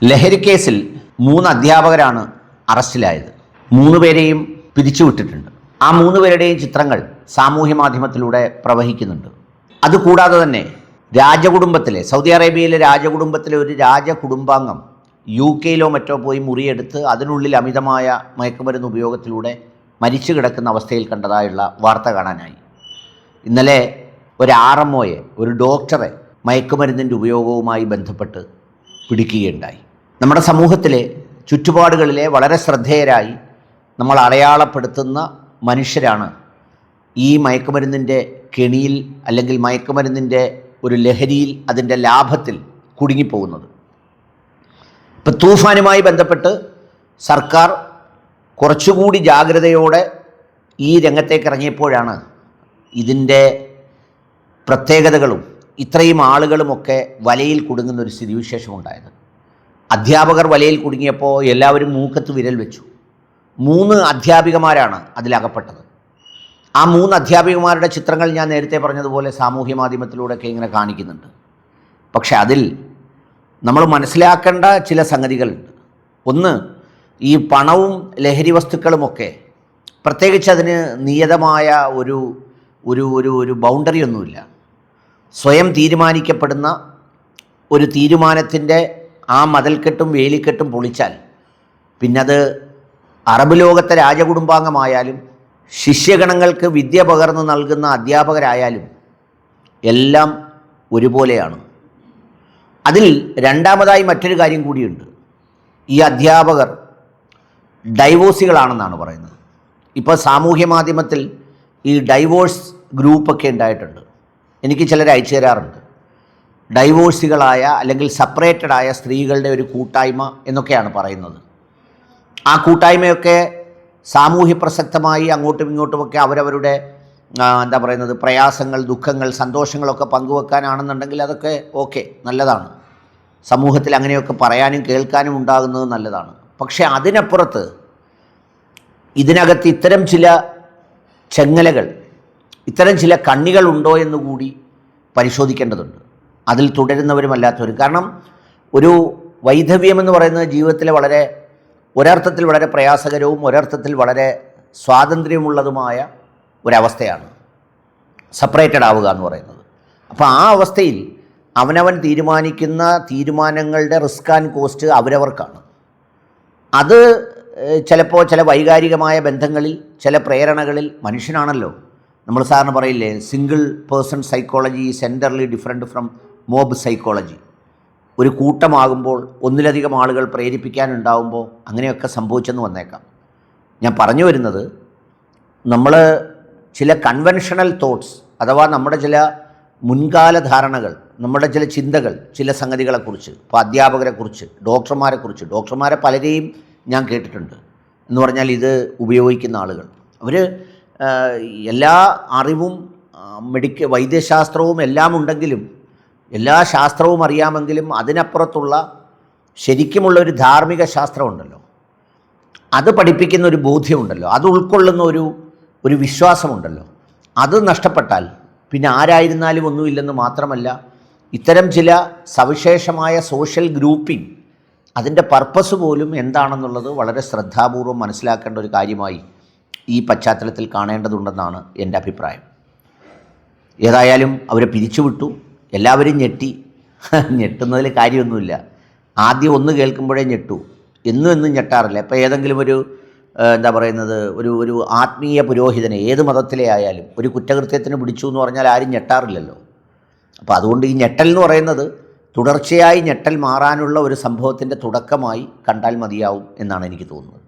ലഹരി കേസിൽ 3 അധ്യാപകരാണ് അറസ്റ്റിലായത്. 3 പേരെയും പിരിച്ചുവിട്ടിട്ടുണ്ട്. ആ 3 പേരുടെയും ചിത്രങ്ങൾ സാമൂഹ്യ മാധ്യമത്തിലൂടെ പ്രവഹിക്കുന്നുണ്ട്. അതുകൂടാതെ തന്നെ രാജകുടുംബത്തിലെ, സൗദി അറേബ്യയിലെ രാജകുടുംബത്തിലെ ഒരു രാജകുടുംബാംഗം UK മറ്റോ പോയി മുറിയെടുത്ത് അതിനുള്ളിൽ അമിതമായ മയക്കുമരുന്ന് ഉപയോഗത്തിലൂടെ മരിച്ചു കിടക്കുന്ന അവസ്ഥയിൽ കണ്ടതായുള്ള വാർത്ത കാണാനായി. ഇന്നലെ ഒരു RMOയെ, ഒരു ഡോക്ടറെ മയക്കുമരുന്നിൻ്റെ ഉപയോഗവുമായി ബന്ധപ്പെട്ട് പിടിക്കുകയുണ്ടായി. നമ്മുടെ സമൂഹത്തിലെ ചുറ്റുപാടുകളിലെ വളരെ ശ്രദ്ധേയരായി നമ്മൾ അടയാളപ്പെടുത്തുന്ന മനുഷ്യരാണ് ഈ മയക്കുമരുന്നിൻ്റെ കെണിയിൽ, അല്ലെങ്കിൽ മയക്കുമരുന്നിൻ്റെ ഒരു ലഹരിയിൽ, അതിൻ്റെ ലാഭത്തിൽ കുടുങ്ങിപ്പോകുന്നത്. ഇപ്പം തൂഫാനുമായി ബന്ധപ്പെട്ട് സർക്കാർ കുറച്ചുകൂടി ജാഗ്രതയോടെ ഈ രംഗത്തേക്ക് ഇറങ്ങിയപ്പോഴാണ് ഇതിൻ്റെ പ്രത്യേകതകളും ഇത്രയും ആളുകളുമൊക്കെ വലയിൽ കുടുങ്ങുന്നൊരു സ്ഥിതിവിശേഷം ഉണ്ടായത്. അധ്യാപകർ വലയിൽ കുടുങ്ങിയപ്പോൾ എല്ലാവരും മൂക്കത്ത് വിരൽ വെച്ചു. 3 അധ്യാപികമാരാണ് അതിലകപ്പെട്ടത്. ആ 3 അധ്യാപികമാരുടെ ചിത്രങ്ങൾ ഞാൻ നേരത്തെ പറഞ്ഞതുപോലെ സാമൂഹ്യ മാധ്യമത്തിലൂടെയൊക്കെ ഇങ്ങനെ കാണിക്കുന്നുണ്ട്. പക്ഷെ അതിൽ നമ്മൾ മനസ്സിലാക്കേണ്ട ചില സംഗതികളുണ്ട്. ഒന്ന്, ഈ പണവും ലഹരി വസ്തുക്കളുമൊക്കെ പ്രത്യേകിച്ച് അതിന് നിയതമായ ഒരു ഒരു ഒരു ഒരു ബൗണ്ടറി ഒന്നുമില്ല. സ്വയം തീരുമാനിക്കപ്പെടുന്ന ഒരു തീരുമാനത്തിൻ്റെ ആ മതിൽക്കെട്ടും വേലിക്കെട്ടും പൊളിച്ചാൽ പിന്നത് അറബ് ലോകത്തെ രാജകുടുംബാംഗമായാലും ശിഷ്യഗണങ്ങൾക്ക് വിദ്യ പകർന്നു നൽകുന്ന അധ്യാപകരായാലും എല്ലാം ഒരുപോലെയാണ്. അതിൽ രണ്ടാമതായി മറ്റൊരു കാര്യം കൂടിയുണ്ട്. ഈ അധ്യാപകർ ഡൈവോഴ്സികളാണെന്നാണ് പറയുന്നത്. ഇപ്പോൾ സാമൂഹ്യ മാധ്യമത്തിൽ ഈ ഡൈവോഴ്സ് ഗ്രൂപ്പൊക്കെ ഉണ്ടായിട്ടുണ്ട്. എനിക്ക് ചിലർ അയച്ചു തരാറുണ്ട്. ഡൈവോഴ്സികളായ അല്ലെങ്കിൽ സെപ്പറേറ്റഡായ സ്ത്രീകളുടെ ഒരു കൂട്ടായ്മ എന്നൊക്കെയാണ് പറയുന്നത്. ആ കൂട്ടായ്മയൊക്കെ സാമൂഹ്യ പ്രസക്തമായി അങ്ങോട്ടും ഇങ്ങോട്ടുമൊക്കെ അവരവരുടെ പ്രയാസങ്ങൾ, ദുഃഖങ്ങൾ, സന്തോഷങ്ങളൊക്കെ പങ്കുവെക്കാനാണെന്നുണ്ടെങ്കിൽ അതൊക്കെ ഓക്കെ, നല്ലതാണ്. സമൂഹത്തിൽ അങ്ങനെയൊക്കെ പറയാനും കേൾക്കാനും ഉണ്ടാകുന്നത് നല്ലതാണ്. പക്ഷേ അതിനപ്പുറത്ത് ഇതിനകത്ത് ഇത്തരം ചില ചെങ്ങലകൾ, ഇത്തരം ചില കണ്ണികളുണ്ടോ എന്നുകൂടി പരിശോധിക്കേണ്ടതുണ്ട്. അതിൽ തുടരുന്നവരുമല്ലാത്തവരും. കാരണം ഒരു വൈധവ്യമെന്ന് പറയുന്നത് ജീവിതത്തിലെ ഒരർത്ഥത്തിൽ വളരെ പ്രയാസകരവും ഒരർത്ഥത്തിൽ വളരെ സ്വാതന്ത്ര്യമുള്ളതുമായ ഒരവസ്ഥയാണ് സെപ്പറേറ്റഡ് ആവുക എന്ന് പറയുന്നത്. അപ്പോൾ ആ അവസ്ഥയിൽ അവനവൻ തീരുമാനിക്കുന്ന തീരുമാനങ്ങളുടെ റിസ്ക് ആൻഡ് കോസ്റ്റ് അവരവർക്കാണ്. അത് ചിലപ്പോൾ ചില വൈകാരികമായ ബന്ധങ്ങളിൽ, ചില പ്രേരണകളിൽ, മനുഷ്യനാണല്ലോ, നമ്മൾ സാറിന് പറയില്ലേ, single person psychology is entirely different from mob psychology. ഒരു കൂട്ടമാകുമ്പോൾ ഒന്നിലധികം ആളുകൾ പ്രേരിപ്പിക്കാനുണ്ടാവുമ്പോൾ അങ്ങനെയൊക്കെ സംഭവിച്ചെന്ന് വന്നേക്കാം. ഞാൻ പറഞ്ഞു വരുന്നത്, നമ്മൾ ചില കൺവെൻഷണൽ തോട്ട്സ്, അഥവാ നമ്മുടെ ചില മുൻകാല ധാരണകൾ, നമ്മുടെ ചില ചിന്തകൾ, ചില സംഗതികളെക്കുറിച്ച്, ഇപ്പോൾ അധ്യാപകരെക്കുറിച്ച്, ഡോക്ടർമാരെ പലരെയും ഞാൻ കേട്ടിട്ടുണ്ട്. എന്ന് പറഞ്ഞാൽ ഇത് ഉപയോഗിക്കുന്ന ആളുകൾ, അവർ എല്ലാ അറിവും വൈദ്യശാസ്ത്രവും എല്ലാം ഉണ്ടെങ്കിലും, എല്ലാ ശാസ്ത്രവും അറിയാമെങ്കിലും അതിനപ്പുറത്തുള്ള ശരിക്കുമുള്ള ഒരു ധാർമ്മിക ശാസ്ത്രമുണ്ടല്ലോ, അത് പഠിപ്പിക്കുന്ന ഒരു ബോധ്യമുണ്ടല്ലോ, അത് ഉൾക്കൊള്ളുന്ന ഒരു വിശ്വാസമുണ്ടല്ലോ, അത് നഷ്ടപ്പെട്ടാൽ പിന്നെ ആരായിരുന്നാലും ഒന്നുമില്ലെന്ന് മാത്രമല്ല, ഇത്തരം ചില സവിശേഷമായ സോഷ്യൽ ഗ്രൂപ്പിംഗ്, അതിൻ്റെ പർപ്പസ് പോലും എന്താണെന്നുള്ളത് വളരെ ശ്രദ്ധാപൂർവം മനസ്സിലാക്കേണ്ട ഒരു കാര്യമായി ഈ പശ്ചാത്തലത്തിൽ കാണേണ്ടതുണ്ടെന്നാണ് എൻ്റെ അഭിപ്രായം. ഏതായാലും അവരെ പിരിച്ചുവിട്ടു. എല്ലാവരും ഞെട്ടുന്നതിൽ കാര്യമൊന്നുമില്ല. ആദ്യം ഒന്ന് കേൾക്കുമ്പോഴേ ഞെട്ടു. എന്നും ഞെട്ടാറില്ല. ഇപ്പോൾ ഏതെങ്കിലും ഒരു ഒരു ആത്മീയ പുരോഹിതനെ, ഏത് മതത്തിലെ ആയാലും, ഒരു കുറ്റകൃത്യത്തിന് പിടിച്ചു എന്ന് പറഞ്ഞാൽ ആരും ഞെട്ടാറില്ലല്ലോ. അപ്പോൾ അതുകൊണ്ട് ഈ ഞെട്ടൽ എന്ന് പറയുന്നത് തുടർച്ചയായി ഞെട്ടൽ മാറാനുള്ള ഒരു സംഭവത്തിൻ്റെ തുടക്കമായി കണ്ടാൽ മതിയാവും എന്നാണ് എനിക്ക് തോന്നുന്നത്.